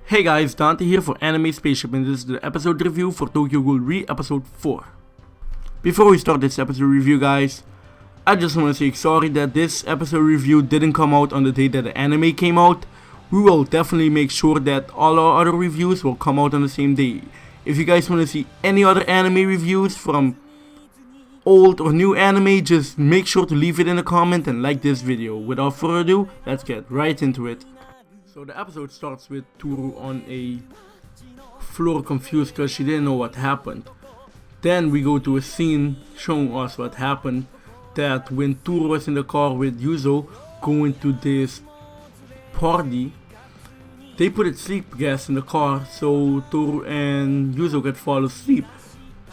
Hey guys, Dante here for AnimeSpaceship, and this is the episode review for Tokyo Ghoul Re episode 4. Before we start this episode review guys, I just want to say sorry that this episode review didn't come out on the day that the anime came out. We will definitely make sure that all our other reviews will come out on the same day. If you guys want to see any other anime reviews from old or new anime, just make sure to leave it in a comment and like this video. Without further ado, let's get right into it. So the episode starts with Toru on a floor confused because she didn't know what happened. Then we go to a scene showing us what happened, that when Toru was in the car with Yuzo going to this party, they put sleep gas in the car so Toru and Yuzo could fall asleep.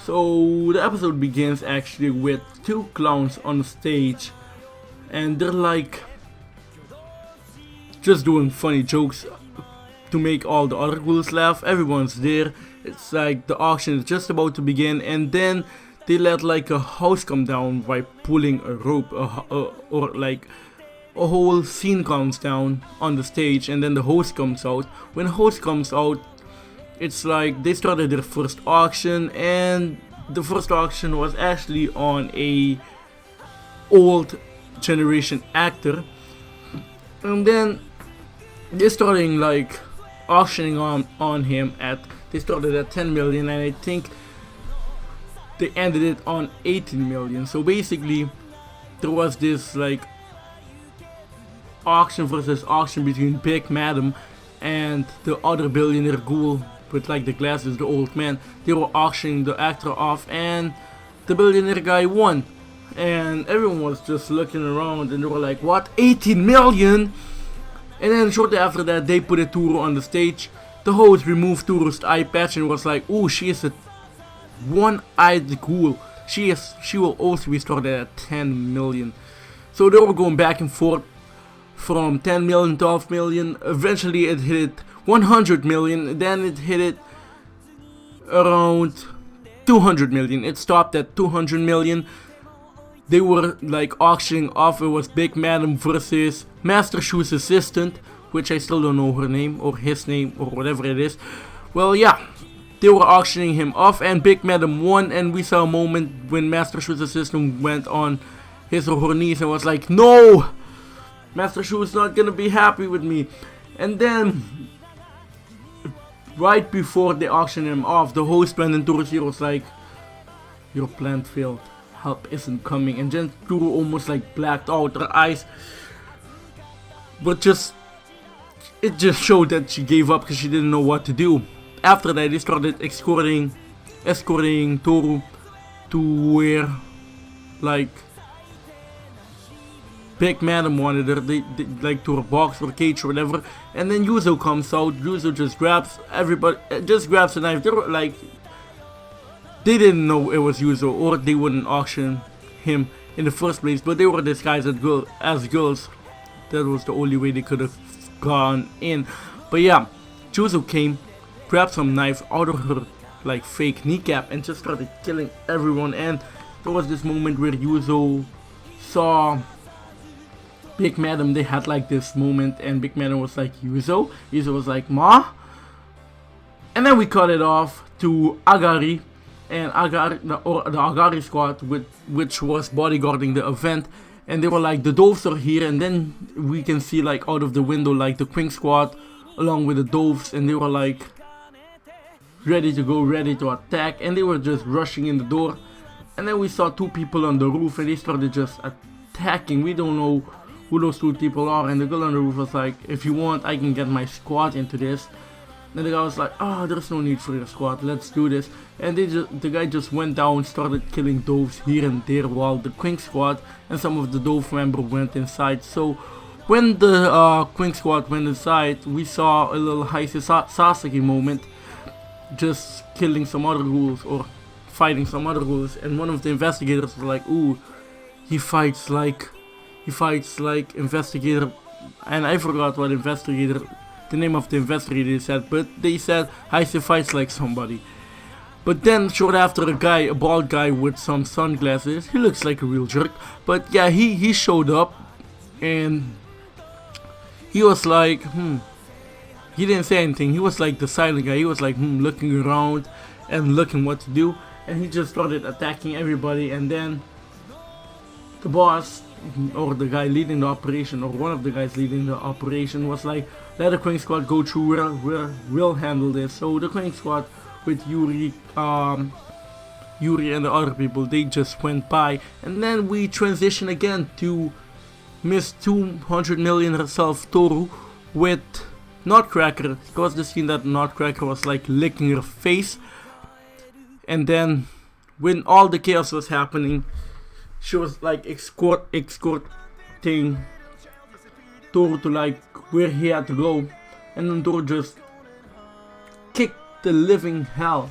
So the episode begins actually with two clowns on the stage, and they're like just doing funny jokes to make all the other ghouls laugh. Everyone's there. It's like the auction is just about to begin, and then they let like a house come down by pulling a rope, or like a whole scene comes down on the stage, and then the host comes out. When the host comes out, it's like they started their first auction, and the first auction was actually on a old generation actor, and then they're starting like auctioning on him at, they started at 10 million and I think they ended it on 18 million. So basically there was this like auction versus auction between Big Madam and the other billionaire ghoul with like the glasses, the old man. They were auctioning the actor off, and the billionaire guy won, and everyone was just looking around and they were like, what, 18 million? And then shortly after that they put a Toru on the stage. The host removed Toru's eye patch and was like, oh, she is a one-eyed ghoul. She will also be started at 10 million. So they were going back and forth from 10 million, 12 million. Eventually it hit 100 million. Then it hit it around 200 million. It stopped at 200 million. They were like auctioning off. It was Big Madam versus Master Shoe's assistant, which I still don't know her name or his name or whatever it is. Well, yeah, they were auctioning him off, and Big Madam won. And we saw a moment when Master Shoe's assistant went on his or her knees and was like, no, Master Shoe is not gonna be happy with me. And then right before they auctioned him off, the host went into Toru's ear, was like, your plan failed, help isn't coming. And then Toru almost like blacked out, her eyes, but it just showed that she gave up because she didn't know what to do. After that they started escorting Toru to where like Big Madam wanted her, they like to a box or cage or whatever. And then Yuzo comes out. Yuzo just grabs everybody, just grabs a knife. They were like, they didn't know it was Yuzo, or they wouldn't auction him in the first place, but they were disguised as girls. That was the only way they could have gone in. But yeah, Yuzo came, grabbed some knife out of her like fake kneecap and just started killing everyone. And there was this moment where Yuzo saw Big Madam. They had like this moment, and Big Madam was like, Yuzo was like, ma. And then we cut it off to Agari, and the Agari squad, which was bodyguarding the event, and they were like, the doves are here. And then we can see like out of the window like the Queen squad along with the doves, and they were like ready to go, ready to attack, and they were just rushing in the door. And then we saw two people on the roof, and they started just attacking. We don't know who those two people are, and the girl on the roof was like, if you want, I can get my squad into this. And the guy was like, oh, there's no need for your squad, let's do this. And the guy just went down, started killing doves here and there, while the Queen squad and some of the dove members went inside. So when the Queen squad went inside, we saw a little Heise Sasaki moment, just killing some other ghouls or fighting some other ghouls. And one of the investigators was like, ooh, he fights like investigator, and I forgot what investigator, the name of the investigator said, but they said Heise fights like somebody. But then short after, a bald guy with some sunglasses, he looks like a real jerk, but yeah, he showed up, and he was like, he didn't say anything. He was like the silent guy. He was like looking around and looking what to do, and he just started attacking everybody. And then the boss, or the guy leading the operation, or one of the guys leading the operation, was like, let the Queen Squad go through, we'll handle this. So the Queen Squad with Yuri and the other people, they just went by. And then we transition again to Miss 200 million herself, Toru, with Nutcracker. It was the scene that Nutcracker was like licking her face. And then when all the chaos was happening, she was like escorting Toru to like where he had to go. And then Toru just kicked the living hell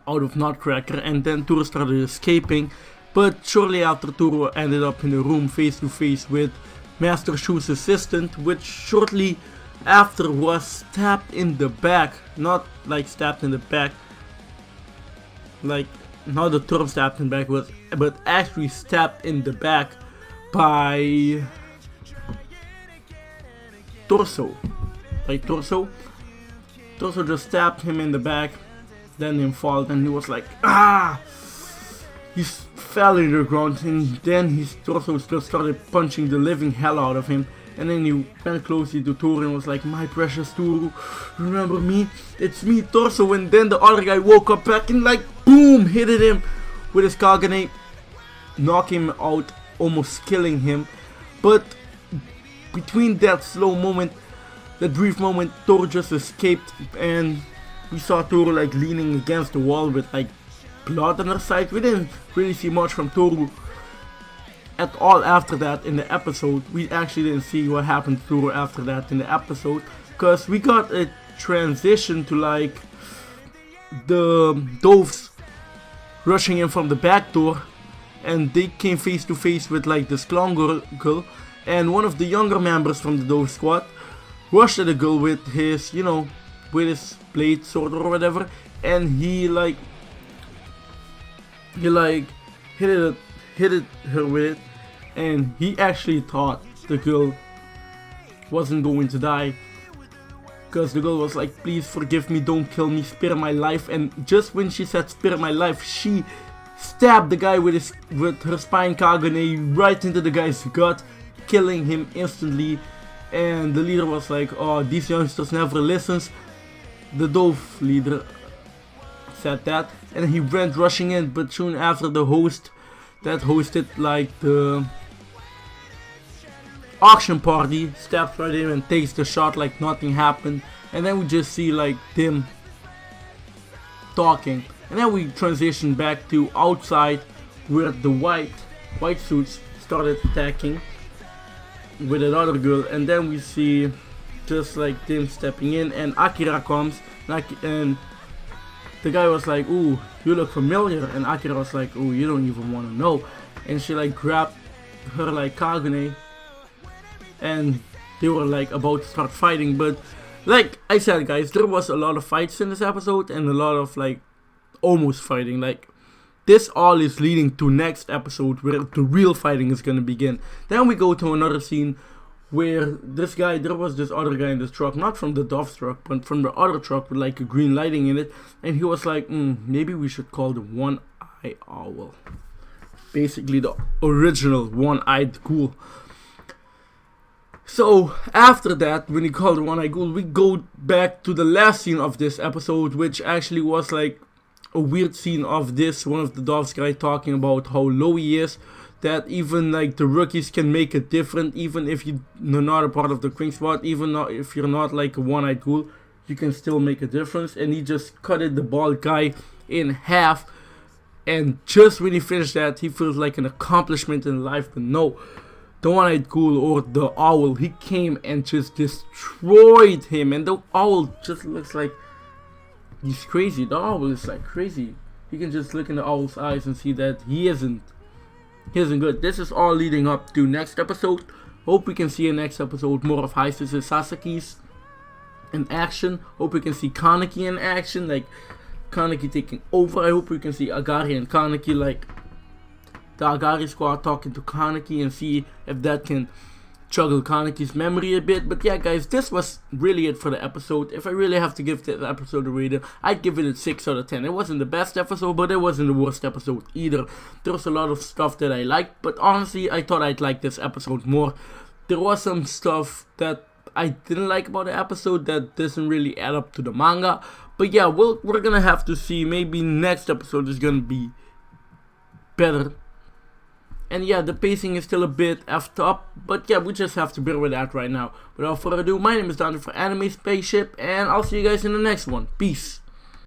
out of Nutcracker, and then Toru started escaping. But shortly after, Toru ended up in a room face to face with Master Shu's assistant, which shortly after was stabbed in the back. Not like stabbed in the back, like not the term stabbed in the back was, but actually stabbed in the back by Torso. Like Torso just stabbed him in the back, then him fall, and he was like, ah! He fell in the ground, and then his torso just started punching the living hell out of him. And then he went closely to Toru and was like, my precious Toru, remember me? It's me, Torso. And then the other guy woke up back and like, boom, hit him with his Kagane, knocking him out, almost killing him. But between that slow moment, that brief moment, Toru just escaped, and we saw Toru like leaning against the wall with like blood on her side. We didn't really see much from Toru at all after that in the episode. We actually didn't see what happened to Toru after that in the episode, because we got a transition to like the doves rushing in from the back door, and they came face to face with like this clown girl, and one of the younger members from the dove squad rushed at the girl with his, with his blade sword or whatever, and he hit her with it, and he actually thought the girl wasn't going to die, because the girl was like, please forgive me, don't kill me, spare my life. And just when she said spare my life, she stabbed the guy with her spine Kagane right into the guy's gut, killing him instantly. And the leader was like, oh, these youngsters never listens. The dove leader said that, and he went rushing in. But soon after, the host that hosted like the auction party steps right in and takes the shot like nothing happened. And then we just see like them talking, and then we transition back to outside where the white suits started attacking with another girl. And then we see just like them stepping in, and Akira comes, and the guy was like, ooh, you look familiar. And Akira was like, ooh, you don't even want to know. And she like grabbed her like Kagane, and they were like about to start fighting. But like I said, guys, there was a lot of fights in this episode, and a lot of like almost fighting. Like this all is leading to next episode where the real fighting is gonna begin. Then we go to another scene where there was this other guy in this truck, not from the Dove truck, but from the other truck with like a green lighting in it, and he was like, maybe we should call the one-eye owl. Basically the original one-eyed ghoul. So after that, when he called the one-eyed ghoul, we go back to the last scene of this episode, which actually was like a weird scene of this, one of the Doves guy talking about how low he is, that even like the rookies can make it different, even if you're not a part of the Queen Squad, even if you're not like a one-eyed ghoul, you can still make a difference. And he just cutted the bald guy in half, and just when he finished that, he feels like an accomplishment in life. But no, the one-eyed ghoul, or the owl, he came and just destroyed him, and the owl just looks like he's crazy. The owl is like crazy. You can just look in the owl's eyes and see that he isn't good. This is all leading up to next episode. Hope we can see in next episode more of Hisus and Sasaki's in action. Hope we can see Kaneki in action, like Kaneki taking over. I hope we can see Agari and Kaneki, like the Agari squad talking to Kaneki, and see if that can juggle Kaneki's memory a bit. But yeah, guys, this was really it for the episode. If I really have to give this episode a rating, I'd give it a 6 out of 10. It wasn't the best episode, but it wasn't the worst episode either. There was a lot of stuff that I liked, but honestly, I thought I'd like this episode more. There was some stuff that I didn't like about the episode that doesn't really add up to the manga. But yeah, we're gonna have to see. Maybe next episode is gonna be better. And yeah, the pacing is still a bit effed up, but yeah, we just have to bear with that right now. Without further ado, my name is Dante for AnimeSpaceship, and I'll see you guys in the next one. Peace.